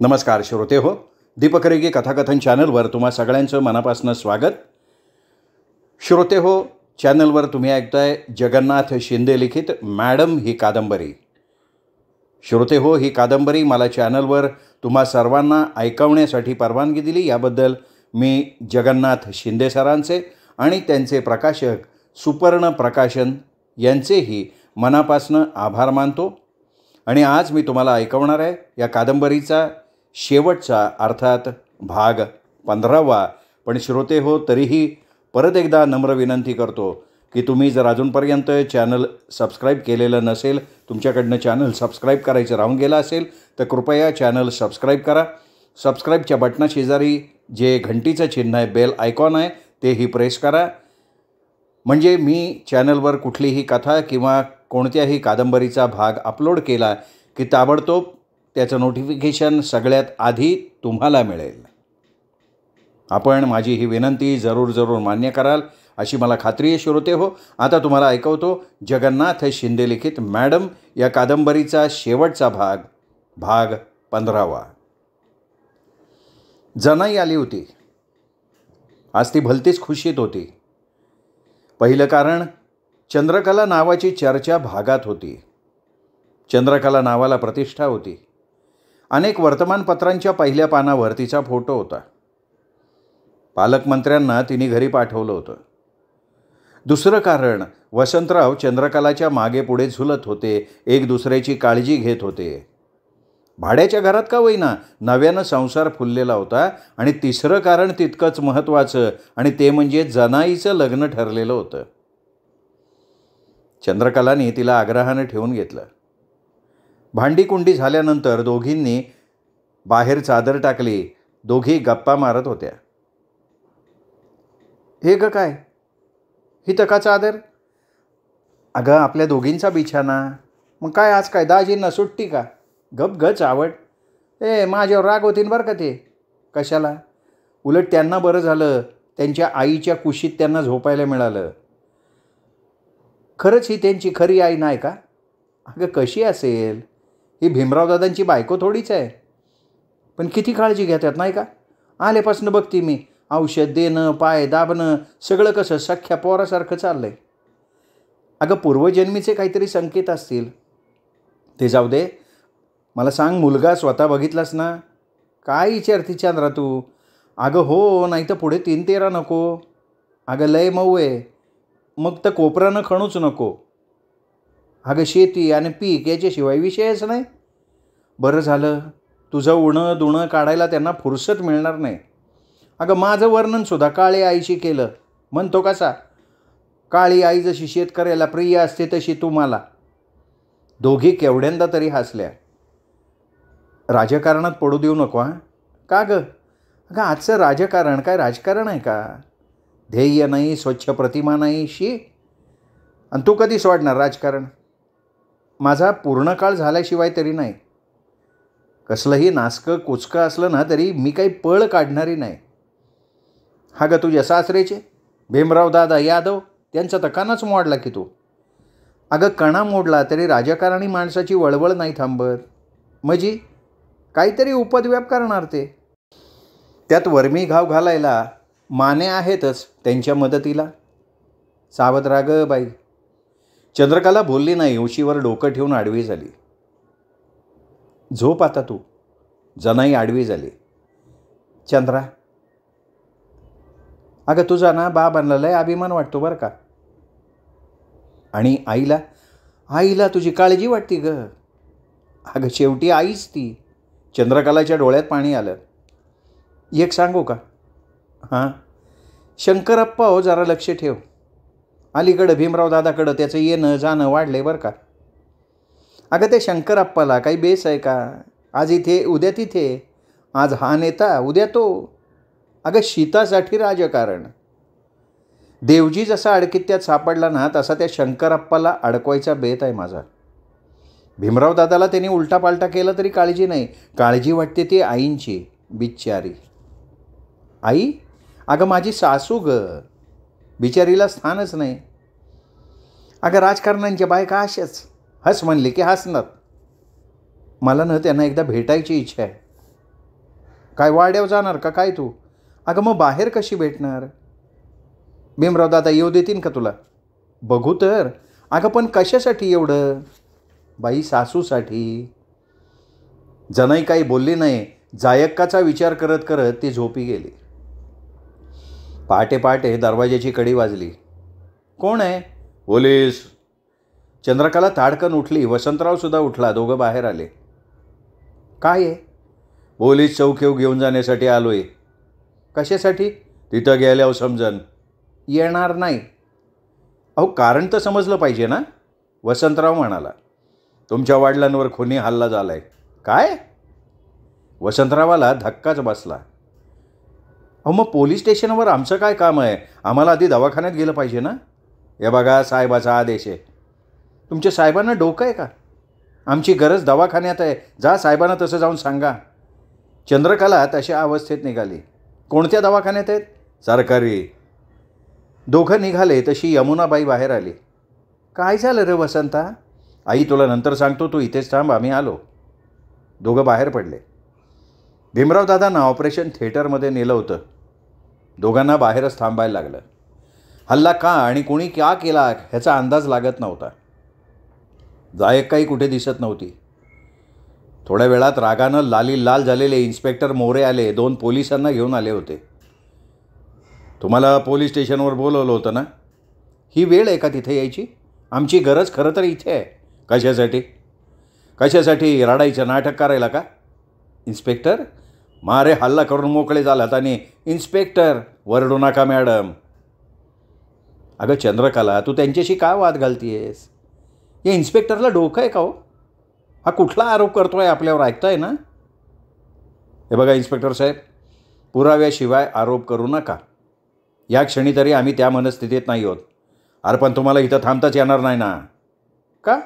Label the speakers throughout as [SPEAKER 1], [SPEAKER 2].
[SPEAKER 1] नमस्कार श्रोते हो, दीपक रेगे कथाकथन चॅनलवर तुम्हा सगळ्यांचं मनापासून स्वागत. श्रोते हो, चॅनलवर तुम्ही ऐकताय जगन्नाथ शिंदे लिखित मॅडम ही कादंबरी. श्रोते हो, ही कादंबरी मला चॅनलवर तुम्हा सर्वांना ऐकवण्यासाठी परवानगी दिली याबद्दल मी जगन्नाथ शिंदे सरांचे आणि त्यांचे प्रकाशक सुपर्ण प्रकाशन यांचेही मनापासून आभार मानतो. आणि आज मी तुम्हाला ऐकवणार आहे या कादंबरीचा शेवटचा अर्थात भाग 15वा. पण श्रोते हो, तरीही परत एकदा नम्र विनंती करतो की तुम्ही जर अजूनपर्यंत चॅनल सबस्क्राईब केलेलं नसेल, तुमच्याकडनं चॅनल सबस्क्राईब करायचं राहून गेलं असेल तर कृपया चॅनल सबस्क्राईब करा. सबस्क्राईबच्या बटनाशेजारी जे घंटीचं चिन्ह आहे, बेल आयकॉन आहे, तेही प्रेस करा. म्हणजे मी चॅनलवर कुठलीही कथा किंवा कोणत्याही कादंबरीचा भाग अपलोड केला की ताबडतोब त्याचं नोटिफिकेशन सगळ्यात आधी तुम्हाला मिळेल. आपण माझी ही विनंती जरूर मान्य कराल अशी मला खात्री आहे श्रोते हो. आता तुम्हाला ऐकवतो जगन्नाथ शिंदे लिखित मॅडम या कादंबरीचा शेवटचा भाग 15वा. जनाई आली होती. आज ती भलतीच खुशीत होती. पहिलं कारण, चंद्रकला नावाची चर्चा भागात होती. चंद्रकला नावाला प्रतिष्ठा होती. अनेक वर्तमानपत्रांच्या पहिल्या पानावर तिचा फोटो होता. पालकमंत्र्यांना तिने घरी पाठवलं होतं. दुसरं कारण, वसंतराव चंद्रकलाच्या मागे पुढे झुलत होते, एक दुसऱ्याची काळजी घेत होते. भाड्याच्या घरात का होईना नव्यानं संसार फुललेला होता. आणि तिसरं कारण तितकंच महत्त्वाचं, आणि ते म्हणजे जनाईचं लग्न ठरलेलं होतं. चंद्रकलाने तिला आग्रहानं ठेवून घेतलं. भांडीकुंडी झाल्यानंतर दोघींनी बाहेर चादर टाकली. दोघी गप्पा मारत होत्या. हे ग काय, ही तर का चादर? अगं, आपल्या दोघींचा बिछाना. मग काय आज काय दाजींना सुट्टी का? गप गच आवड. माझ्यावर राग होतीन बरं का ते. कशाला? उलट त्यांना बरं झालं, त्यांच्या आईच्या कुशीत त्यांना झोपायला मिळालं. खरंच ही त्यांची खरी आई नाही का? अगं कशी असेल? ही भीमराव दादांची बायको थोडीच आहे. पण किती काळजी घेतात नाही का? आल्यापासून बघते मी, औषध देणं, पाय दाबणं, सगळं कसं सख्या पोरासारखं चाललंय. अगं पूर्वजन्मीचे काहीतरी संकेत असतील. ते जाऊ दे, मला सांग, मुलगा स्वतः बघितलास ना? काय विचारती चंद्रा तू? अगं हो, नाही तर पुढे 3-13 नको. अगं लय मऊ आहे. मग तर कोपरानं खणूच नको. अगं शेती आणि पीक याच्याशिवाय विषयच नाही. बरं झालं, तुझं उणं दुणं काढायला त्यांना फुरसत मिळणार नाही. अगं माझं वर्णनसुद्धा काळी आईशी केलं. म्हणतो कसा, काळी आई जशी शेतकऱ्याला प्रिय असते तशी तू मला. दोघी केवढ्यांदा तरी हसल्या. राजकारणात पडू देऊ नको हां. का गं? अगं आजचं राजकारण काय राजकारण आहे का? ध्येय नाही, स्वच्छ प्रतिमा नाही, शी. आणि तू कधी सोडणार राजकारण? माझा पूर्ण काळ झाल्याशिवाय तरी नाही. कसलंही नासकं कुचकं असलं ना तरी मी काही पळ काढणारी नाही. हा गं तुझ्या सासरेचे भीमराव दादा यादव, त्यांचा तर कणाच मोडला की तू. अगं कणा मोडला तरी राजकारणी माणसाची वळवळ नाही थांबत. म्हणजे काहीतरी उपद्व्याप करणार ते. त्यात वर्मी घाव घालायला माने आहेतच त्यांच्या मदतीला. सावध राहा गं बाई. चंद्रकला बोलली नाही. उशीवर डोकं ठेवून आडवी झाली. झोप आता तू. जनाई आडवी झाली. चंद्रा, अगं तुझा ना बाबांना लय अभिमान वाटतो बरं का. आणि आईला तुझी काळजी वाटते ग. अगं शेवटी आईच ती. चंद्रकलाच्या डोळ्यात पाणी आलं. एक सांगू का? हां, शंकरप्पा हो, जरा लक्ष ठेव. अलीकडं भीमराव दादाकडं त्याचं येणं जाणं वाढलंय बरं का. अगं ते शंकरप्पाला काही बेस आहे का? आज इथे उद्या तिथे. आज हा नेता उद्या तो. अगं शीतासाठी राजकारण. देवजी जसा अडकित्यात सापडला ना, तसा त्या शंकरप्पाला अडकवायचा बेत आहे माझा. भीमराव दादाला त्यांनी उलटापालटा केला तरी काळजी नाही. काळजी वाटते ती आईंची, बिचारी. आई? अगं माझी सासू ग. बिचारीला स्थानच नाही. अगं राजकारण्यांच्या बायका अशाच, हस म्हणली की हसणार. मला ना त्यांना एकदा भेटायची इच्छा आहे. काय वाड्यावर जाणार का काय तू? अगं मग बाहेर कशी भेटणार? भीमराव दादा येऊ देतील का तुला? बघू तर. अगं पण कशासाठी एवढं? बाई सासूसाठी. जनाई काही बोलली नाही. जायक्काचा विचार करत करत ती झोपी गेली. पहाटे पहाटे दरवाजाची कडी वाजली. कोण आहे? पोलीस. चंद्रकला ताडकन उठली. वसंतरावसुद्धा उठला. दोघं बाहेर आले. काय आहे? पोलीस चौकीवर घेऊन जाण्यासाठी आलोय. कशासाठी? तिथं गेल्यावर समजन. येणार नाही. अहो कारण तर समजलं पाहिजे ना. वसंतराव म्हणाला. तुमच्या वडिलांवर खुनी हल्ला झालाय. काय? वसंतरावाला धक्काच बसला. अहो मग पोलीस स्टेशनवर आमचं काय काम आहे? आम्हाला आधी दवाखान्यात गेलं पाहिजे ना. हे बघा साहेबाचा आदेश आहे. तुमच्या साहेबांना डोकं आहे का? आमची गरज दवाखान्यात आहे. जा साहेबांना तसं जाऊन सांगा. चंद्रकला तशा अवस्थेत निघाली. कोणत्या दवाखान्यात आहेत? सरकारी. दोघं निघाले तशी यमुनाबाई बाहेर आली. काय झालं रे वसंता? आई तुला नंतर सांगतो, तू इथेच थांब, आम्ही आलो. दोघं बाहेर पडले. भीमराव दादांना ऑपरेशन थिएटरमध्ये नेलं होतं. दोघांना बाहेरच थांबायला लागलं. हल्ला का आणि कोणी क्या केला ह्याचा अंदाज लागत नव्हता. जायक काही कुठे दिसत नव्हती. थोड्या वेळात रागानं लाली लाल झालेले इन्स्पेक्टर मोरे आले. 2 पोलिसांना घेऊन आले होते. तुम्हाला पोलीस स्टेशनवर बोलवलं होतं ना. ही वेळ आहे का तिथे यायची? आमची गरज खरं तर इथे आहे. कशासाठी? कशासाठी? रडायचं नाटक करायला का? इन्स्पेक्टर मारे हल्ला करून मोकळे झालात आणि इन्स्पेक्टर वरडू नका मॅडम. अगं चंद्रकला तू त्यांच्याशी का वाद घालतीयेस? या इन्स्पेक्टरला डोकं आहे का हो? हा कुठला आरोप करतोय आपल्यावर? ऐकताय ना? हे बघा इन्स्पेक्टर साहेब, पुराव्याशिवाय आरोप करू नका. या क्षणी तरी आम्ही त्या मनस्थितीत नाही आहोत. अरे पण तुम्हाला इथं थांबताच येणार नाही ना. का?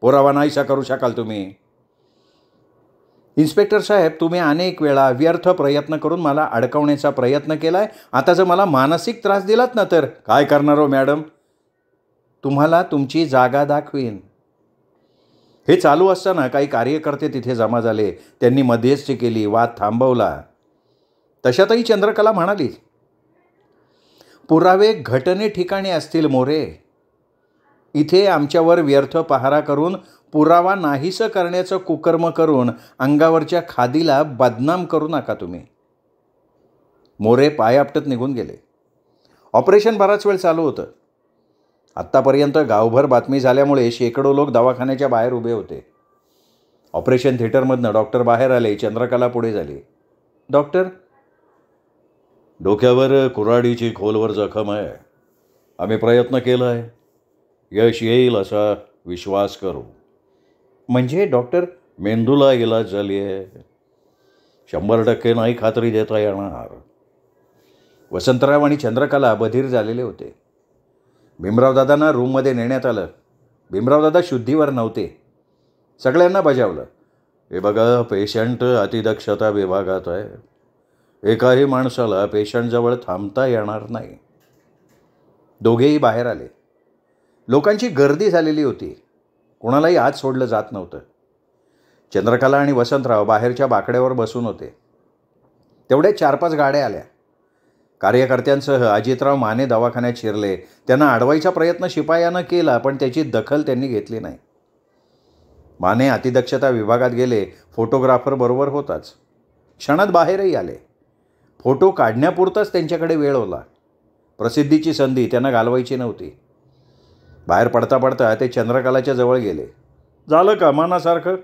[SPEAKER 1] पुरावा नाहीसा करू शकाल तुम्ही. इन्स्पेक्टर साहेब तुम्ही अनेक वेळा व्यर्थ प्रयत्न करून मला अडकवण्याचा प्रयत्न केला आहे. आता जर मला मानसिक त्रास दिलात ना तर काय करणार हो मॅडम? तुम्हाला तुमची जागा दाखवीन. हे चालू असताना काही कार्यकर्ते तिथे जमा झाले. त्यांनी मध्यस्थी केली. वाद थांबवला. तशातही चंद्रकला म्हणाली, पुरावे घटने ठिकाणी असतील मोरे. इथे आमच्यावर व्यर्थ पहारा करून पुरावा नाहीसं करण्याचं कुकर्म करून अंगावरच्या खादीला बदनाम करू नका तुम्ही. मोरे पाय आपटत निघून गेले. ऑपरेशन बराच वेळ चालू होतं. आत्तापर्यंत गावभर बातमी झाल्यामुळे शेकडो लोक दवाखान्याच्या बाहेर उभे होते. ऑपरेशन थिएटरमधनं डॉक्टर बाहेर आले. चंद्रकला पुढे झाली. डॉक्टर, डोक्यावर कुऱ्हाडीची खोलवर जखम आहे. आम्ही प्रयत्न केला आहे. यश येईल असा विश्वास करू. म्हणजे डॉक्टर? मेंदूला इलाज झाली आहे. 100% नाही खात्री देता येणार. वसंतराव आणि चंद्रकला बधीर झालेले होते. भीमरावदादांना रूममध्ये नेण्यात आलं. भीमरावदादा शुद्धीवर नव्हते. सगळ्यांना बजावलं. हे बघा पेशंट अतिदक्षता विभागात आहे. एकाही माणसाला पेशंटजवळ थांबता येणार नाही. दोघेही बाहेर आले. लोकांची गर्दी झालेली होती. कोणालाही आत सोडलं जात नव्हतं. चंद्रकला आणि वसंतराव बाहेरच्या बाकड्यावर बसून होते. तेवढ्या 4-5 गाड्या आल्या. कार्यकर्त्यांसह अजितराव माने दवाखान्यात शिरले. त्यांना अडवायचा प्रयत्न शिपायानं केला पण त्याची दखल त्यांनी घेतली नाही. माने अतिदक्षता विभागात गेले. फोटोग्राफर बरोबर होताच. क्षणात बाहेरही आले. फोटो काढण्यापुरताच त्यांच्याकडे वेळ होता. प्रसिद्धीची संधी त्यांना घालवायची नव्हती. बाहेर पडता पडता ते चंद्रकलाच्या जवळ गेले. झालं का मनासारखं?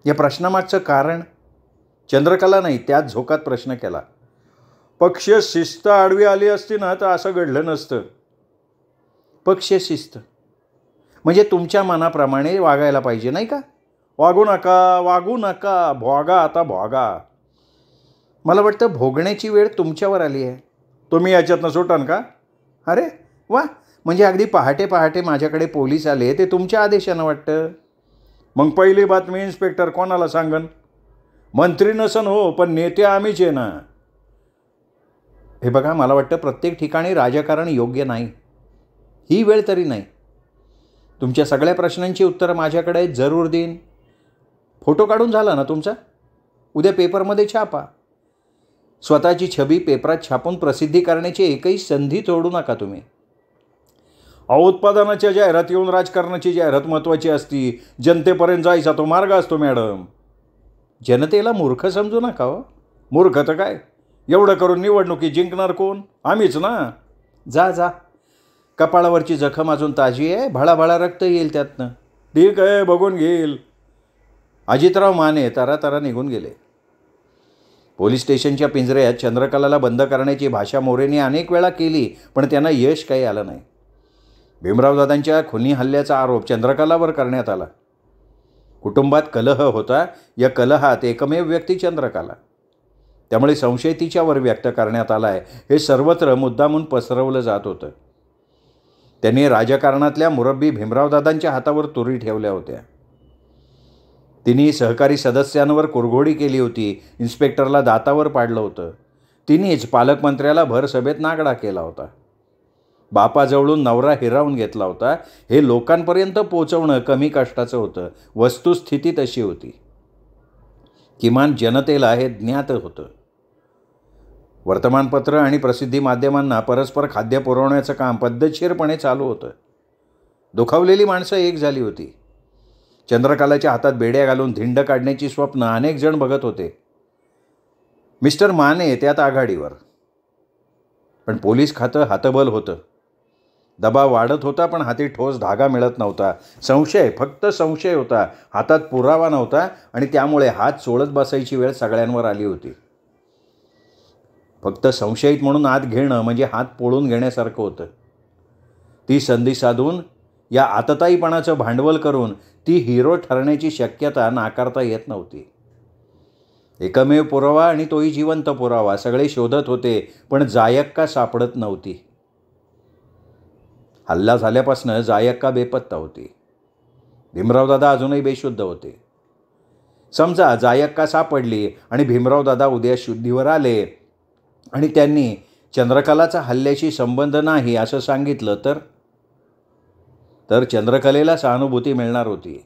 [SPEAKER 1] या प्रश्नामागचं कारण? चंद्रकला नाही त्याच झोकात प्रश्न केला. पक्ष शिस्त आडवी आली असती ना तर असं घडलं नसतं. पक्ष शिस्त म्हणजे तुमच्या मनाप्रमाणे वागायला पाहिजे नाही का? वागू नका, वागू नका, भोगा आता भोगा. मला वाटतं भोगण्याची वेळ तुमच्यावर आली आहे. तुम्ही याच्यातनं सुटान का? अरे वा, म्हणजे अगदी पहाटे पहाटे माझ्याकडे पोलीस आले ते तुमच्या आदेशानं वाटतं. मग पहिली बातमी इन्स्पेक्टर कोणाला सांगन? मंत्री नसन हो पण नेते आम्हीच आहे ना. हे बघा मला वाटतं प्रत्येक ठिकाणी राजकारण योग्य नाही. ही वेळ तरी नाही. तुमच्या सगळ्या प्रश्नांची उत्तरं माझ्याकडे जरूर देईन. फोटो काढून झाला ना तुमचा? उद्या पेपरमध्ये छापा. स्वतःची छबी पेपरात छापून प्रसिद्धी करण्याची एकही संधी तोडू नका तुम्ही. उत्पादनाच्या जाहिरात येऊन राजकारणाची जाहिरात महत्त्वाची असती. जनतेपर्यंत जायचा तो मार्ग असतो मॅडम. जनतेला मूर्ख समजू नका हो. मूर्ख तर काय, एवढं करून निवडणुकी जिंकणार कोण? आम्हीच ना. जा जा, कपाळावरची जखम अजून ताजी आहे, भळाभळा रक्त येईल त्यातनं. ठीक आहे, बघून घेईल. अजितराव माने तरातरा निघून गेले. पोलीस स्टेशनच्या पिंजऱ्यात चंद्रकलाला बंद करण्याची भाषा मोरेंनी अनेक वेळा केली, पण त्यांना यश काही आलं नाही. भीमरावदादांच्या खुनी हल्ल्याचा आरोप चंद्रकलावर करण्यात आला. कुटुंबात कलह होता. या कलहात एकमेव व्यक्ती चंद्रकला. त्यामुळे संशय तिच्यावर व्यक्त करण्यात आला आहे हे सर्वत्र मुद्दामून पसरवलं जात होतं. त्यांनी राजकारणातल्या मुरब्बी भीमरावदादांच्या हातावर तुरी ठेवल्या होत्या. तिने सहकारी सदस्यांवर कुरघोडी केली होती. इन्स्पेक्टरला दातावर पाडलं होतं. तिनेच पालकमंत्र्याला भर सभेत नागडा केला होता. बापाजवळून नवरा हिरावून घेतला होता. हे लोकांपर्यंत पोचवणं कमी कष्टाचं होतं. वस्तुस्थिती तशी होती. किमान जनतेला हे ज्ञात होतं. वर्तमानपत्र आणि प्रसिद्धी माध्यमांना परस्पर खाद्य पुरवण्याचं काम पद्धतशीरपणे चालू होतं. दुखावलेली माणसं एक झाली होती. चंद्रकलाच्या हातात बेड्या घालून धिंड काढण्याची स्वप्न अनेक जण बघत होते. मिस्टर माने त्यात आघाडीवर. पण पोलीस खातं हातबल होतं. दबाव वाढत होता, पण हाती ठोस धागा मिळत नव्हता. संशय, फक्त संशय होता. हातात पुरावा नव्हता आणि त्यामुळे हात चोळत बसायची वेळ सगळ्यांवर आली होती. फक्त संशयित म्हणून आत घेणं म्हणजे हात पोळून घेण्यासारखं होतं. ती संधी साधून या आतताईपणाचं भांडवल करून ती हिरो ठरण्याची शक्यता नाकारता येत नव्हती. एकमेव पुरावा आणि तोही जिवंत पुरावा. सगळे शोधत होते, पण जायक्का सापडत नव्हती. हल्ला झाल्यापासून जायक्का बेपत्ता होती. भीमरावदादा अजूनही बेशुद्ध होते. समजा जायक्का सापडली आणि भीमरावदादा उद्या शुद्धीवर आले आणि त्यांनी चंद्रकलाचा हल्ल्याशी संबंध नाही असं सांगितलं तर चंद्रकलेला सहानुभूती मिळणार होती.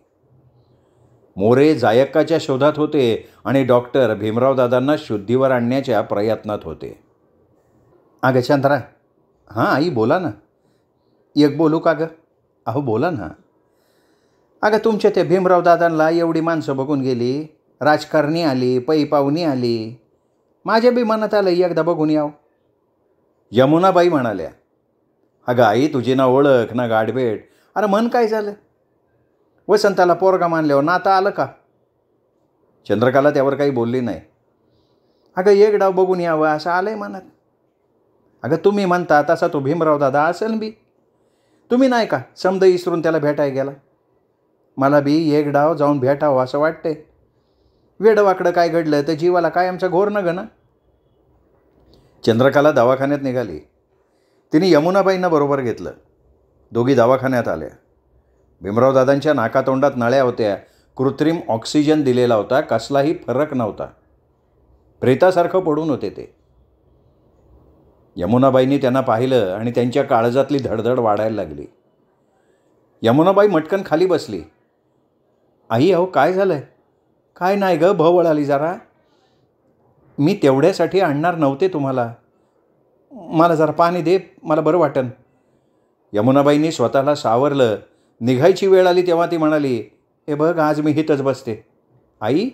[SPEAKER 1] मोरे जायक्काच्या शोधात होते आणि डॉक्टर भीमरावदादांना शुद्धीवर आणण्याच्या प्रयत्नात होते. अगं चंद्रा. हां आई, बोला ना. एक बोलू का गं? अहो बोला ना. अगं तुमच्या त्या भीमरावदादांना एवढी माणसं बघून गेली. राजकारणी आली, पै पाहुणी आली. माझ्या बी मनात आलं एकदा बघून याव. यमुनाबाई म्हणाल्या. अगं आई, तुझी ना ओळख ना गाठभेट. अरे मन काय झालं? वसंताला पोरगा मानल्यावर नातं आलं का? चंद्रकला त्यावर काही बोलली नाही. अगं एक डाव बघून यावं असं आलंय मनात. अगं तुम्ही म्हणता तसा तो भीमरावदादा असेल बी. तुम्ही नाही का समद इसरून त्याला भेटायला गेला? मला बी एक डाव जाऊन भेटावं असं वाटतंय. वेडवाकडं काय घडलं तर जीवाला काय आमचा घोर न गं ना. चंद्रकला दवाखान्यात निघाली. तिने यमुनाबाईंना बरोबर घेतलं. दोघी दवाखान्यात आल्या. भीमरावदादांच्या नाकातोंडात नळ्या होत्या. कृत्रिम ऑक्सिजन दिलेला होता. कसलाही फरक नव्हता. प्रेतासारखं पडून होते ते. यमुनाबाईंनी त्यांना पाहिलं आणि त्यांच्या काळजातली धडधड वाढायला लागली. यमुनाबाई मटकन खाली बसली. आई अहो काय झालंय? काय नाही गं, भवळ आली जरा. मी तेवढ्यासाठी आणणार नव्हते तुम्हाला. मला जरा पाणी दे, मला बरं वाटन. यमुनाबाईंनी स्वतःला सावरलं. निघायची वेळ आली तेव्हा ती म्हणाली, हे बघ आज मी हितच बसते. आई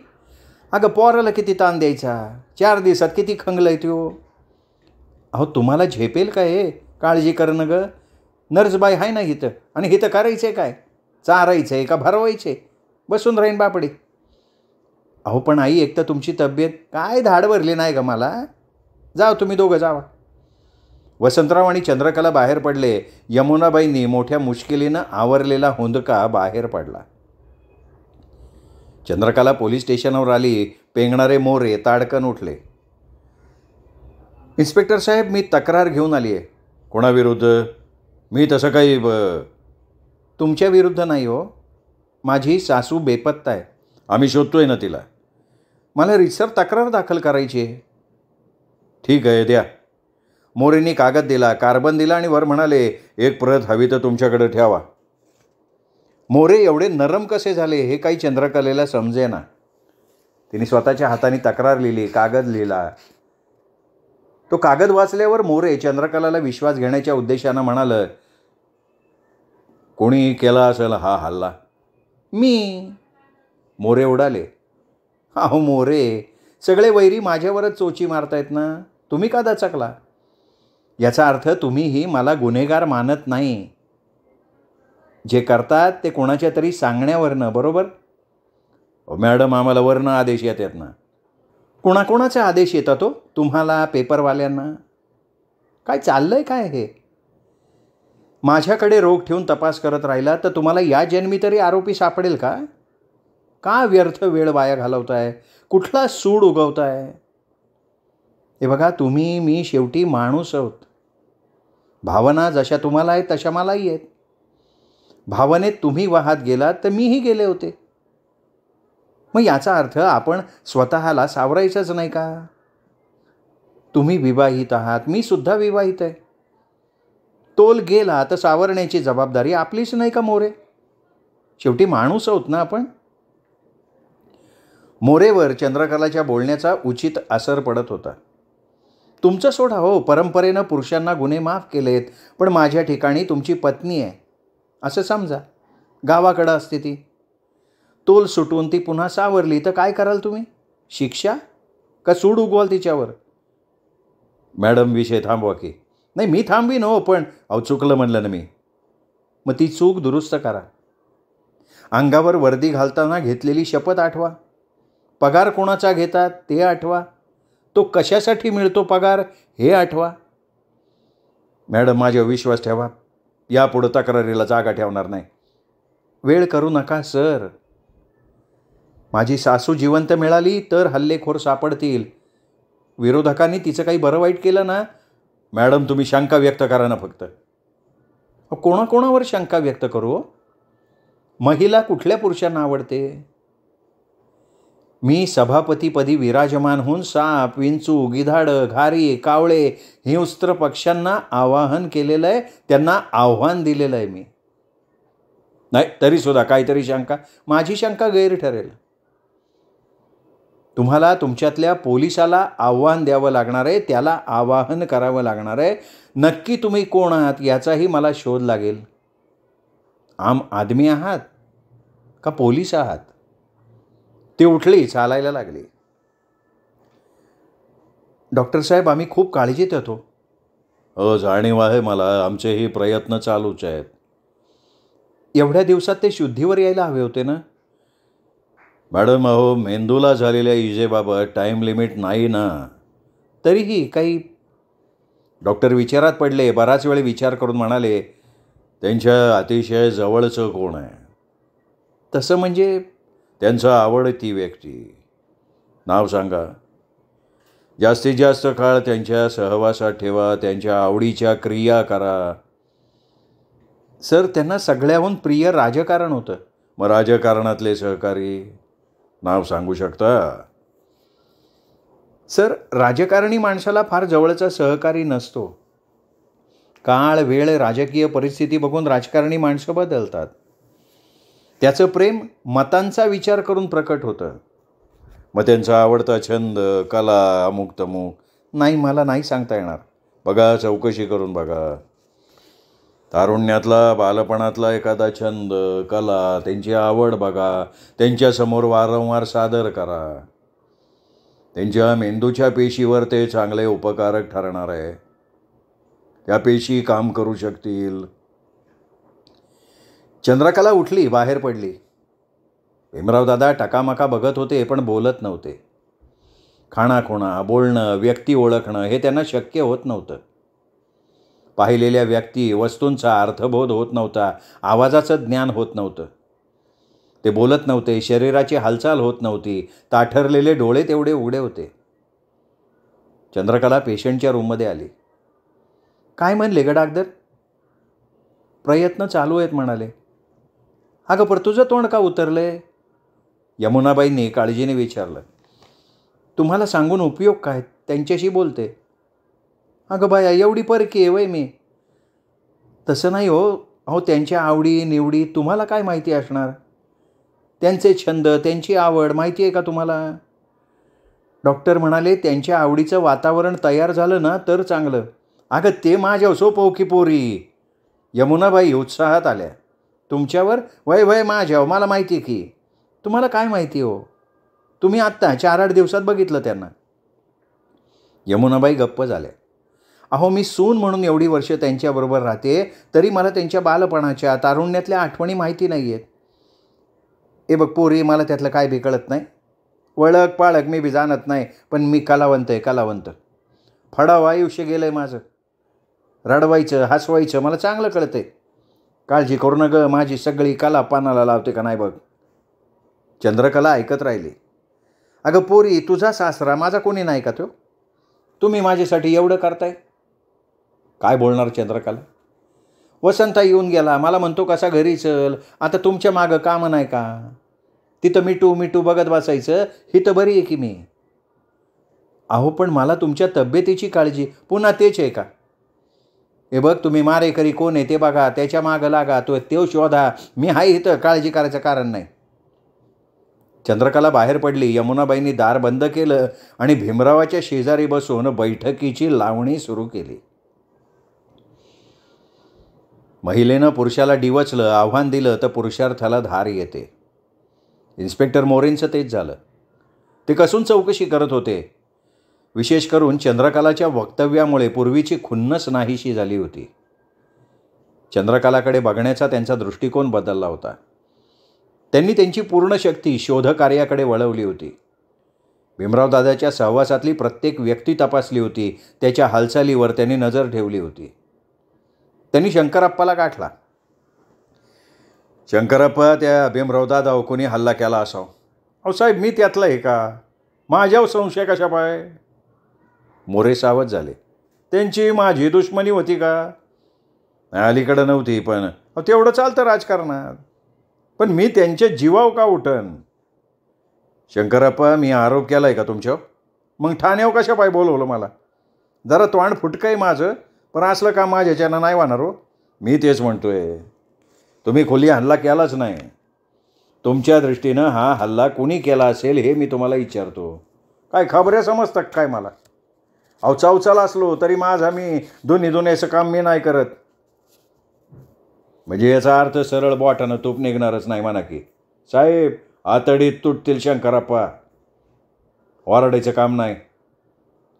[SPEAKER 1] अगं पोराला किती ताण द्यायचा. 4 दिवसात किती खंगलंय त्यो. अहो तुम्हाला झेपेल काय हे? काळजी करणं गं. नर्सबाई आहे ना हिथं. आणि हिथं करायचं आहे काय? चारायचं आहे का भरवायचे? बसून राहीन बापडी. अहो पण आई एक तर तुमची तब्येत काय धाड भरली नाही का मला. जाव तुम्ही दोघं जावा. वसंतराव आणि चंद्रकला बाहेर पडले. यमुनाबाईंनी मोठ्या मुश्किलीनं आवरलेला हुंदका बाहेर पडला. चंद्रकला पोलीस स्टेशनवर आली. पेंगणारे मोरे ताडकन उठले. इन्स्पेक्टर साहेब, मी तक्रार घेऊन आली आहे. कोणाविरुद्ध? मी तसं काही तुमच्या विरुद्ध नाही हो. माझी सासू बेपत्ता आहे. आम्ही शोधतोय ना तिला. मला रीतसर तक्रार दाखल करायची आहे. ठीक आहे द्या. मोरेंनी कागद दिला, कार्बन दिला आणि वर म्हणाले, एक प्रत हवी तर तुमच्याकडे ठेवा. मोरे एवढे नरम कसे झाले हे काही चंद्रकलेला समजेना. तिने स्वतःच्या हाताने तक्रार लिहिली, कागद लिहिला. तो कागद वाचल्यावर मोरे चंद्रकलाला विश्वास घेण्याच्या उद्देशानं म्हणालं, कोणी केला असेल हा हल्ला? मी. मोरे उडाले. अहो मोरे, सगळे वैरी माझ्यावरच चोची मारतायत ना, तुम्ही का दचकला? याचा अर्थ तुम्हीही मला गुन्हेगार मानत नाही. जे करतात ते कोणाच्या तरी सांगण्यावरनं, बरोबर? मॅडम, आम्हाला वरनं आदेश येतात ना. कोणाकोणाचा आदेश येतात तो? तुम्हाला, पेपरवाल्यांना? काय चाललंय काय हे? माझ्याकडे रोख ठेवून तपास करत राहिला तर तुम्हाला या जन्मी तरी आरोपी सापडेल का? का व्यर्थ वेळ वाया घालवताय? कुठला सूड उगवताय? हे बघा, तुम्ही मी शेवटी माणूस आहोत. भावना जशा तुम्हाला आहेत तशा मलाही आहेत. भावनेत तुम्ही वाहत गेलात तर मीही गेले होते. मग याचा अर्थ आपण स्वतःला सावरायचंच नाही का? तुम्ही विवाहित आहात, मी सुद्धा विवाहित आहे. तोल गेला तर सावरण्याची जबाबदारी आपलीच नाही का मोरे? शेवटी माणूस आहोत ना आपण. मोरेवर चंद्रकलाच्या बोलण्याचा उचित असर पडत होता. तुमचं सोडा हो, परंपरेनं पुरुषांना गुन्हे माफ केलेत, पण माझ्या ठिकाणी तुमची पत्नी आहे असं समजा. गावाकडं असते ती, तोल सुटून ती पुन्हा सावरली तर काय कराल तुम्ही? शिक्षा का सूड उगवाल तिच्यावर? मॅडम, विषय थांबवा की. नाही, मी थांबवीन हो, पण चुकलं म्हणलं ना मी. मग ती चूक दुरुस्त करा. अंगावर वर्दी घालताना घेतलेली शपथ आठवा. पगार कोणाचा घेतात ते आठवा. तो कशासाठी मिळतो पगार हे आठवा. मॅडम, माझ्यावर विश्वास ठेवा. यापुढं तक्रारीला जागा ठेवणार नाही. वेळ करू नका सर. माझी सासू जिवंत मिळाली तर हल्लेखोर सापडतील. विरोधकांनी तिचं काही बरं वाईट केलं ना. मॅडम, तुम्ही शंका व्यक्त करा ना फक्त. कोणाकोणावर शंका व्यक्त करू? महिला कुठल्या पुरुषांना आवडते? मी सभापतीपदी विराजमान होऊन साप, विंचू, गिधाडं, घारी, कावळे, हिंस्त्र पक्ष्यांना आवाहन केलेलं आहे, त्यांना आव्हान दिलेलं आहे मी. नाही तरीसुद्धा काहीतरी शंका. माझी शंका गैर ठरेल. तुम्हाला तुमच्यातल्या पोलिसाला आव्हान द्यावं लागणार आहे, त्याला आवाहन करावं लागणार आहे. नक्की तुम्ही कोण आहात याचाही मला शोध लागेल. आम आदमी आहात का पोलीस आहात? ती उठली, चालायला लागली. डॉक्टर साहेब, आम्ही खूप काळजीत होतो. जाणीव आहे मला. आमचेही प्रयत्न चालूच आहेत. एवढ्या दिवसात ते शुद्धीवर यायला हवे होते ना. मॅडम, मेंदूला झालेल्या इजेबाबत टाईम लिमिट नाही ना. तरीही काही. डॉक्टर विचारात पडले. बराच वेळ विचार करून म्हणाले, त्यांच्या अतिशय जवळचं कोण आहे? तसं म्हणजे? त्यांचा आवडती व्यक्ती. नाव सांगा. जास्तीत जास्त काळ त्यांच्या सहवासात ठेवा. त्यांच्या आवडीच्या क्रिया करा. सर, त्यांना सगळ्याहून प्रिय राजकारण होतं. मग राजकारणातले सहकारी नाव सांगू शकता? सर, राजकारणी माणसाला फार जवळचा सहकारी नसतो. काळ, वेळ, राजकीय परिस्थिती बघून राजकारणी माणसं बदलतात. त्याचं प्रेम मतांचा विचार करून प्रकट होतं. मग त्यांचा आवडता छंद, कला, अमुक तमुक? नाही, मला नाही सांगता येणार. बघा, चौकशी करून बघा. तारुण्यातला, बालपणातला एखादा छंद, कला, त्यांची आवड बघा. त्यांच्यासमोर वारंवार सादर करा. त्यांच्या मेंदूच्या पेशीवर ते चांगले उपकारक ठरणार आहे. त्या पेशी काम करू शकतील. चंद्रकला उठली, बाहेर पडली. भीमराव दादा टकामका बघत होते, पण बोलत नव्हते. खाणाखुणा, बोलणं, व्यक्ती ओळखणं हे त्यांना शक्य होत नव्हतं. पाहिलेल्या व्यक्ती, वस्तूंचा अर्थबोध होत नव्हता. आवाजाचं ज्ञान होत नव्हतं. ते बोलत नव्हते. शरीराची हालचाल होत नव्हती. ताठरलेले डोळे तेवढे उघडे होते. चंद्रकला पेशंटच्या रूममध्ये आली. काय म्हणले ग डाक्टर? प्रयत्न चालू आहेत म्हणाले. अगं, पर तुझं तोंड का उतरलंय? यमुनाबाईंनी काळजीने विचारलं. तुम्हाला सांगून उपयोग काय? त्यांच्याशी बोलते. अगं बाया, एवढी परकी आहे वय मी? तसं नाही हो. त्यांच्या आवडी निवडी तुम्हाला काय माहिती असणार? त्यांचे छंद, त्यांची आवड माहिती आहे का तुम्हाला? डॉक्टर म्हणाले त्यांच्या आवडीचं वातावरण तयार झालं ना तर चांगलं. अगं ते माझ्या सोपव की पोरी. यमुनाबाई उत्साहात आल्या. तुमच्यावर? वय वय माझ्या, मला माहिती आहे की. तुम्हाला काय माहिती हो? तुम्ही आत्ता 4-8 दिवसात बघितलं त्यांना. यमुनाबाई गप्प झाल्या. अहो मी सून म्हणून एवढी वर्ष त्यांच्याबरोबर राहते, तरी मला त्यांच्या बालपणाच्या तारुण्यातल्या आठवणी माहिती नाही आहेत. ए बघ पोरी, मला त्यातलं काय बी कळत नाही. वळख पाळख मी बी जाणत नाही, पण मी कलावंत आहे, कलावंत. फडाव आयुष्य गेलं आहे माझं. रडवायचं हसवायचं मला चांगलं कळतं आहे. काळजी करू न गं, माझी सगळी कला पानाला लावते का नाही बघ. चंद्रकला ऐकत राहिली. अगं पोरी, तुझा सासरा माझा कोणी नाही का तो? तुम्ही माझ्यासाठी एवढं करताय. काय बोलणार चंद्रकला? वसंता येऊन गेला, मला म्हणतो कसा घरी चल, आता तुमच्या मागं कामं नाही का? तिथं मिठू मिठू बघत बसायचं, ही तर बरी आहे की मी. अहो पण मला तुमच्या तब्येतीची काळजी. पुन्हा तेच आहे का? हे बघ, तुम्ही मारेकरी कोण आहे ते बघा, त्याच्या मागं लागा, तो शोधा. मी हाय इथं, काळजी करायचं कारण नाही. चंद्रकला बाहेर पडली. यमुनाबाईंनी दार बंद केलं आणि भीमरावाच्या शेजारी बसून बैठकीची लावणी सुरू केली. महिलेनं पुरुषाला डिवचलं, आव्हान दिलं तर पुरुषार्थाला धार येते. इन्स्पेक्टर मोरेंचं तेच झालं. ते कसून चौकशी करत होते. विशेष करून चंद्रकलाच्या वक्तव्यामुळे पूर्वीची खुन्नस नाहीशी झाली होती. चंद्रकलाकडे बघण्याचा त्यांचा दृष्टिकोन बदलला होता. त्यांनी त्यांची पूर्ण शक्ती शोधकार्याकडे वळवली होती. भीमराव दादाच्या सहवासातली प्रत्येक व्यक्ती तपासली होती. त्याच्या हालचालीवर त्यांनी नजर ठेवली होती. त्यांनी शंकरप्पाला गाठला. शंकरप्पा, त्या भीमराव दादावर कोणी हल्ला केला असावं. अहो साहेब, मी त्यातलं आहे का? माझ्यावर संशय कशा पाय? मोरे सावध झाले. त्यांची माझी दुश्मनी होती का? अलीकडं नव्हती, पण तेवढं चालतं राजकारणात. पण मी त्यांच्या जीवाव का उठन? शंकरप्पा, मी आरोप केला आहे का तुमच्यावर? मग ठाण्यावर कशा पाय बोलवलं मला? जरा तोंड फुटकं आहे माझं, पण असलं का माझ्याच्यानं नाही वाहणार हो. मी तेच म्हणतोय, तुम्ही खोली हल्ला केलाच नाही. तुमच्या दृष्टीनं हा हल्ला कोणी केला असेल हे मी तुम्हाला विचारतो. काय खबऱ्या समजतात काय मला? अहो चौचाला असलो तरी माझा मी दोन्ही काम मी नाही करत. म्हणजे याचा अर्थ सरळ बोटानं तूप निघणारच नाही म्हणा की. साहेब, आतडीत तुटतील शंकरप्पा. ओरडायचं काम नाही.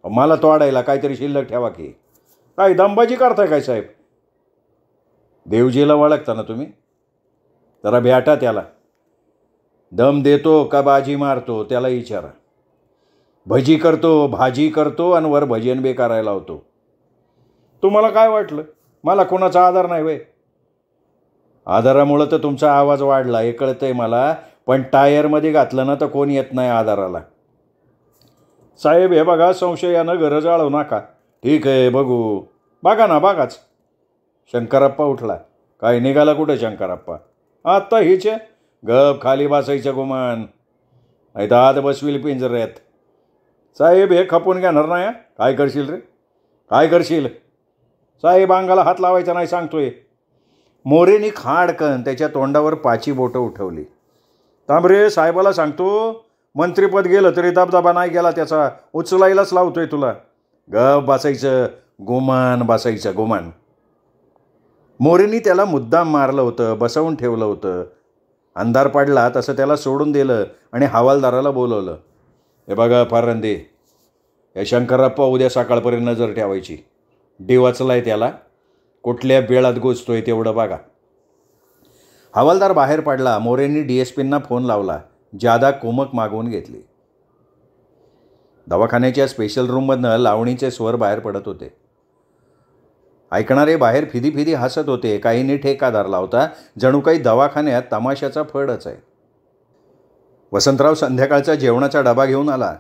[SPEAKER 1] मला तोडायला काहीतरी शिल्लक ठेवा की. काय दंबाजी करताय काय साहेब? देवजीला ओळखता ना तुम्ही? जरा भेटा त्याला. दम देतो का बाजी मारतो त्याला विचारा. भजी करतो, भाजी करतो आणि वर भजन बे करायला होतो. तुम्हाला काय वाटलं मला कोणाचा आधार नाही वे? आधारामुळं तर तुमचा आवाज वाढला हे कळतंय मला, पण टायरमध्ये घातलं ना तर कोण येत नाही आधाराला. साहेब हे बघा, संशयानं गरज आळवू नका. ठीक आहे, बघू. बघा ना, बघाच. शंकरप्पा उठला. काय निघाला कुठं शंकरप्पा? आत्ता हीच गप खाली बसायचं गुमान, नाही तर आत बसविल पिंजऱ्यात. साहेब हे खपून घेणार नाही. काय करशील रे? काय करशील? साहेब अंगाला हात लावायचा नाही सांगतोय. मोरेनी खाडकन त्याच्या तोंडावर पाची बोटं उठवली. तांबरे, साहेबाला सांगतो, मंत्रीपद गेलं तरी दबदबा नाही गेला त्याचा, उचलायलाच लावतोय तुला. गप बसायचं गुमान, बसायचं गुमान. मोरेनी त्याला मुद्दाम मारलं होतं, बसवून ठेवलं होतं. अंधार पडला तसं त्याला सोडून दिलं आणि हवालदाराला बोलवलं. हे बघा फारंदे, या शंकरप्पा उद्या सकाळपर्यंत नजर ठेवायची. डिवचलाय त्याला, कुठल्या बेळात गोचतोय तेवढं बघा. हवालदार बाहेर पडला. मोरेंनी DSPंना फोन लावला. जादा कुमक मागवून घेतली. दवाखान्याच्या स्पेशल रूममधनं लावणीचे स्वर बाहेर पडत होते. ऐकणारे बाहेर फिदी फिदी हसत होते. काहींनी ठेका धरला होता, जणू काही दवाखान्यात तमाशाचा फडच आहे. वसंतराव संध्याकाळचा जेवणाचा डबा घेऊन आला.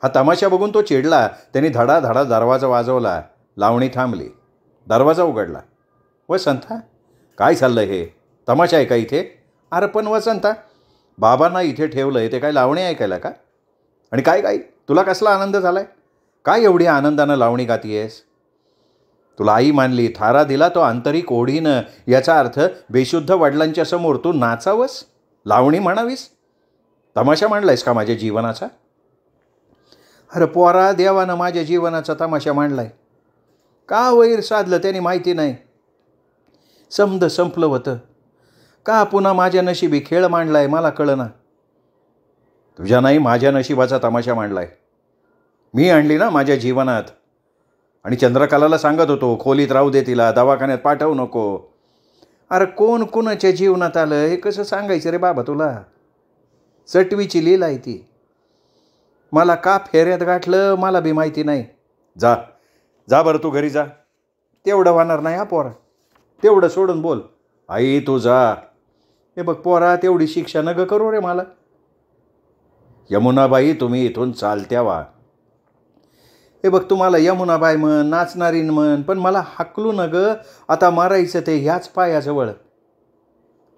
[SPEAKER 1] हा तमाशा बघून तो चिडला. त्यांनी धडाधडा दरवाजा वाजवला. लावणी थांबली. दरवाजा उघडला. वसंता, काय चाललं हे? तमाशा आहे का इथे? अरे पण वसंता, बाबांना इथे ठेवलं आहे ते काय लावणी ऐकायला का? आणि काय काय तुला कसला आनंद झालाय? काय एवढी आनंदानं लावणी गातीयेस? तुला आई मानली, थारा दिला तो आंतरिक ओढीनं, याचा अर्थ बेशुद्ध वडिलांच्या समोर तू नाचावस, लावणी म्हणावीस? तमाशा मांडलायस का माझ्या जीवनाचा? अरे पोरा, देवानं माझ्या जीवनाचा तमाशा मांडलाय. का वैर साधलं त्याने माहिती नाही. समद संपलं होतं. का पुन्हा माझ्या नशिबी खेळ मांडलाय मला कळना. तुझ्या नाही, माझ्या नशिबाचा तमाशा मांडलाय. मी आणली ना माझ्या जीवनात. आणि चंद्रकलाला सांगत होतो खोलीत राहू दे, तिला दवाखान्यात पाठवू नको. अरे कोण कुणाच्या जीवनात आलं हे कसं सांगायचं रे बाबा तुला. चटवीची लीला आहे ती. मला का फेऱ्यात गाठलं मला बी माहिती नाही. जा जा बरं, तू घरी जा. तेवढं होणार नाही हा पोरा. तेवढं सोडून बोल. आई तू जा. हे बघ पोरा, तेवढी शिक्षा नग करू रे मला. यमुनाबाई तुम्ही इथून चालत्या वा. हे बघ, तुम्हाला यमुनाबाई म्हण, नाचणारीन म्हण, पण मला हाकलू न ग. आता मारायचं ते ह्याच पायाजवळ.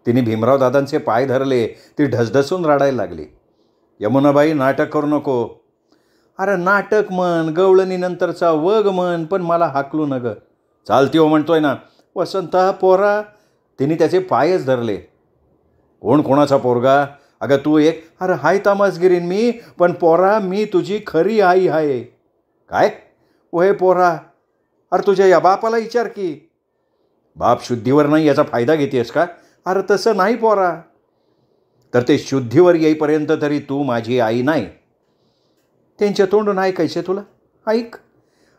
[SPEAKER 1] तिने भीमराव दादांचे पाय धरले. ती ढसढसून रडायला लागली. यमुनाबाई नाटक करू नको. अरे नाटक म्हण, गवळणीनंतरचा वग म्हण, पण मला हाकलू न ग. चालती हो म्हणतोय ना. वसंता पोरा. तिने त्याचे पायच धरले. कोण कोणाचा पोरगा. अगं तू एक. अरे हाय तामसगिरीन मी, पण पोरा मी तुझी खरी आई आहे. काय ओहे पोरा. अरे तुझ्या या बापाला विचार की. बाप शुद्धीवर नाही याचा फायदा घेतेस का. अरे तसं नाही पोरा. तर ते शुद्धीवर येईपर्यंत तरी तू माझी आई नाही. त्यांच्या तोंडून ऐकायचे तुला. ऐक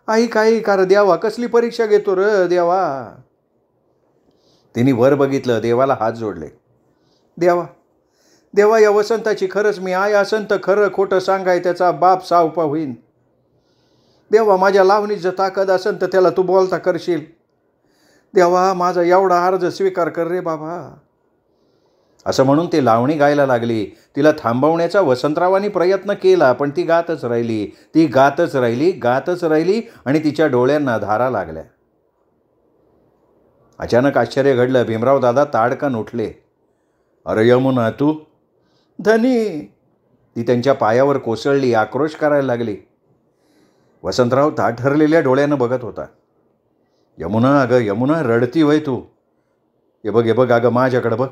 [SPEAKER 1] ऐक ऐक. अरे देवा, कसली परीक्षा घेतो र देवा. तिने वर बघितलं. देवाला हात जोडले. देवा देवा, या वसंताची खरंच मी आई असन तर खरं खोटं सांगाय त्याचा बाप सावपा होईन. देवा, माझ्या लावणीचं ताकद असन तर त्याला तू बोलता करशील. देवा, माझा एवढा अर्ज स्वीकार कर रे बाबा. असं म्हणून ती लावणी गायला लागली. तिला थांबवण्याचा वसंतरावांनी प्रयत्न केला, पण ती गातच राहिली. ती गातच राहिली, गातच राहिली आणि तिच्या डोळ्यांना धारा लागल्या. अचानक आश्चर्य घडलं. भीमराव दादा ताडकन उठले. अरे यमुना तू. धनी. ती त्यांच्या पायावर कोसळली, आक्रोश करायला लागली. वसंतराव ताठरलेल्या डोळ्यानं बघत होता. यमुना, अगं यमुना, रडती वय तू. हे बघ हे बघ, अगं माझ्याकडं बघ.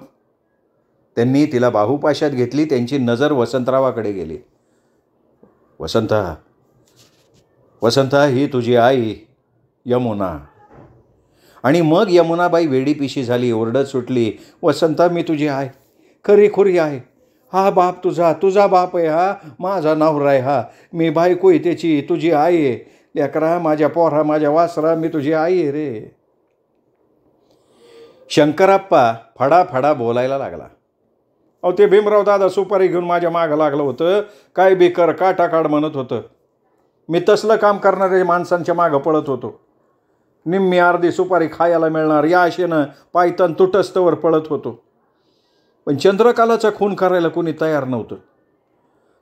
[SPEAKER 1] त्यांनी तिला बाहुपाशात घेतली. त्यांची नजर वसंतरावाकडे गेली. वसंता, वसंता, ही तुझी आई यमुना. आणि मग यमुनाबाई वेडीपिशी झाली, ओरडत सुटली. वसंता, मी तुझी आहे, खरी खुरी आहे. हा बाप तुझा, तुझा बाप आहे हा. माझा नवरा आहे हा. मी बायको आहे त्याची, तुझी आई आहे. लेकरा, माझ्या पोरा, माझ्या वासरा, मी तुझी आई आहे रे. शंकरप्पा फडाफडा बोलायला लागला. अहो ते भीमराव दादा सुपारी घेऊन माझ्या मागं लागलं होतं. काय बेकर काटा काढ म्हणत होतं. मी तसलं काम करणाऱ्या माणसांच्या मागं पळत होतो. निम्मी अर्धी सुपारी खायला मिळणार या आशेनं पायतन तुटस्तवर पळत होतो. पण चंद्रकलाचा खून करायला कोणी तयार नव्हतं.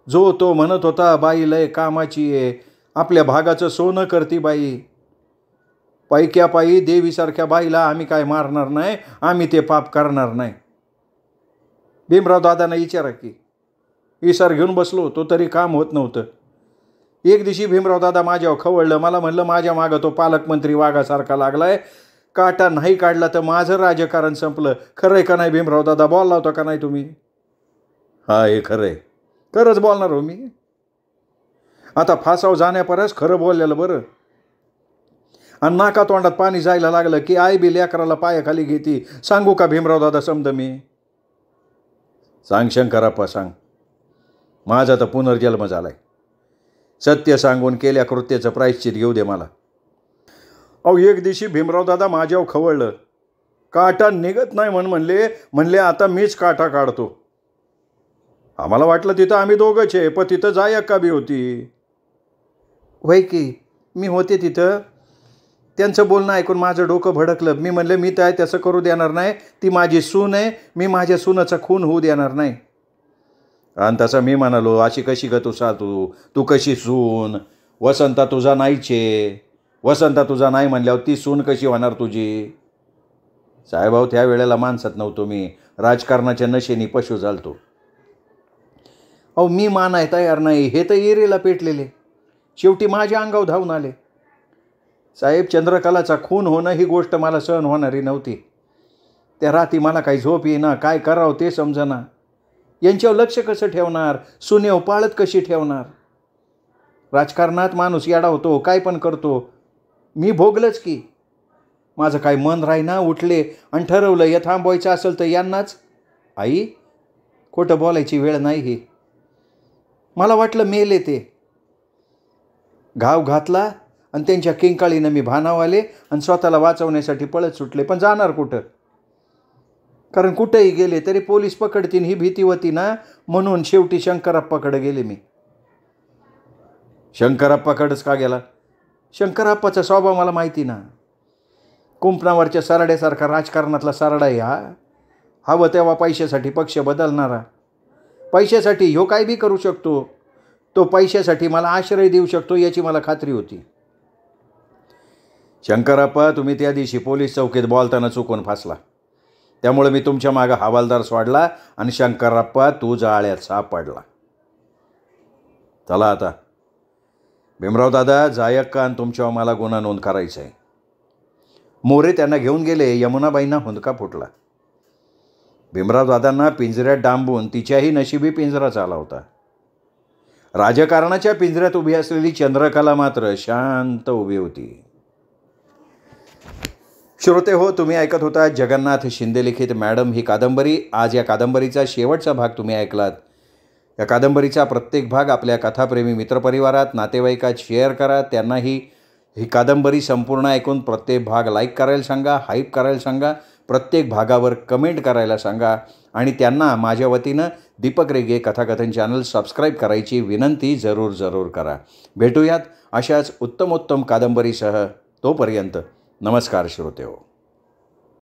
[SPEAKER 1] जो तो म्हणत होता बाई लय कामाची आहे, आपल्या भागाचं सोनं करती बाई. पैक्या पायी देवीसारख्या बाईला आम्ही काय मारणार नाही, आम्ही ते पाप करणार नाही. भीमराव दादांना विचारा की. विचार घेऊन बसलो होतो तरी काम होत नव्हतं. एक दिवशी भीमराव दादा माझ्यावर खवळलं. मला म्हणलं माझ्या मागं तो पालकमंत्री वाघासारखा लागलाय. काटा नाही काढला तर माझं राजकारण संपलं. खरं आहे का नाही भीमराव दादा, बोलला होता का नाही तुम्ही. हा हे खरं आहे, खरंच बोलणार हो मी. आता फासाव जाण्यापरस खरं बोललेलं बरं. आणि नाका तोंडात पाणी जायला लागलं की आई बी लेकराला पायाखाली घेती. सांगू का भीमराव दादा समद मी. सांग शंकरप्पा सांग. माझा तर पुनर्जन्म झालाय. सत्य सांगून केल्या कृत्याचं प्रायश्चित घेऊ दे मला. अहो एक दिवशी भीमराव दादा माझ्यावर खवळलं. काटा निघत नाही म्हणले आता मीच काटा काढतो. आम्हाला वाटलं तिथं आम्ही दोघंच आहे, पण तिथं जाय का बी होती. वय की मी होते तिथं. त्यांचं बोलणं ऐकून माझं डोकं भडकलं. मी म्हणलं मी काय तसं करू देणार नाही. ती माझी सून आहे, मी माझ्या सूनाचा खून होऊ देणार नाही. आणि तसं मी म्हणालो अशी कशी ग तू कशी सून. वसंता तुझा नाहीचे. वसंता तुझा नाही म्हणल्यावर ती सून कशी होणार तुझी. साहेबाऊ त्या वेळेला माणसात नव्हतो मी. राजकारणाच्या नशेनी पशु झालतो. अहो मी मानाय तयार नाही. हे तर एरेला पेटलेले. शेवटी माझ्या अंगावर धावून आले. साहेब चंद्रकलाचा खून होणं ही गोष्ट मला सहन होणारी नव्हती. त्या रात्री मला काही झोप येईना, काय करावं ते समजना. यांच्यावर लक्ष कसं ठेवणार, सुनेव पाळत कशी ठेवणार. राजकारणात माणूस येडा होतो, काय पण करतो. मी भोगलंच की. माझं काय मन राहीना, उठले आणि ठरवलं हे थांबवायचं असेल तर यांनाच. आई, खोटं बोलायची वेळ नाही ही. मला वाटलं मेले ते. घाव घातला आणि त्यांच्या किंकाळीनं मी भानावर आले आणि स्वतःला वाचवण्यासाठी पळत सुटले. पण जाणार कुठं? कारण कुठेही गेले तरी पोलीस पकडतील ही भीती होती ना, म्हणून शेवटी शंकरप्पाकडे गेले मी. शंकरप्पाकडेच का गेला? शंकरप्पाचा स्वभाव मला माहिती ना. कुंपणावरच्या सरड्यासारखा राजकारणातला सरडा आहे हा. हवं तेव्हा पैशासाठी पक्ष बदलणारा. पैशासाठी ह्यो काय बी करू शकतो. तो पैशासाठी मला आश्रय देऊ शकतो याची मला खात्री होती. शंकरप्पा, तुम्ही त्या दिवशी पोलीस चौकीत बोलताना चुकून फासला. त्यामुळे मी तुमच्या मागं हवालदार सोडला आणि शंकरप्पा तू जाळ्यात सापडला. चला आता भीमराव दादा, जायक का आणि तुमच्यावर मला गुन्हा नोंद करायचा आहे. मोरे त्यांना घेऊन गेले. यमुनाबाईंना हुंदका फुटला. भीमराव दादांना पिंजऱ्यात डांबून तिच्याही नशिबी पिंजराच आला होता. राजकारणाच्या पिंजऱ्यात उभी असलेली चंद्रकला मात्र शांत उभी होती. श्रोते हो, तुम्ही ऐकत होता जगन्नाथ शिंदे लिखित मॅडम ही कादंबरी. आज या कादंबरीचा शेवटचा भाग तुम्ही ऐकलात. या कादंबरीचा प्रत्येक भाग आपल्या कथाप्रेमी मित्रपरिवारात, नातेवाईकात शेअर करा. त्यांनाही ही कादंबरी संपूर्ण ऐकून प्रत्येक भाग लाईक करायला सांगा, हाईप करायला सांगा, प्रत्येक भागावर कमेंट करायला सांगा आणि त्यांना माझ्या वतीनं दीपक रेगे कथाकथन चॅनल सबस्क्राईब करायची विनंती जरूर करा. भेटूयात अशाच उत्तमोत्तम कादंबरीसह. तोपर्यंत नमस्कार श्रोते हो.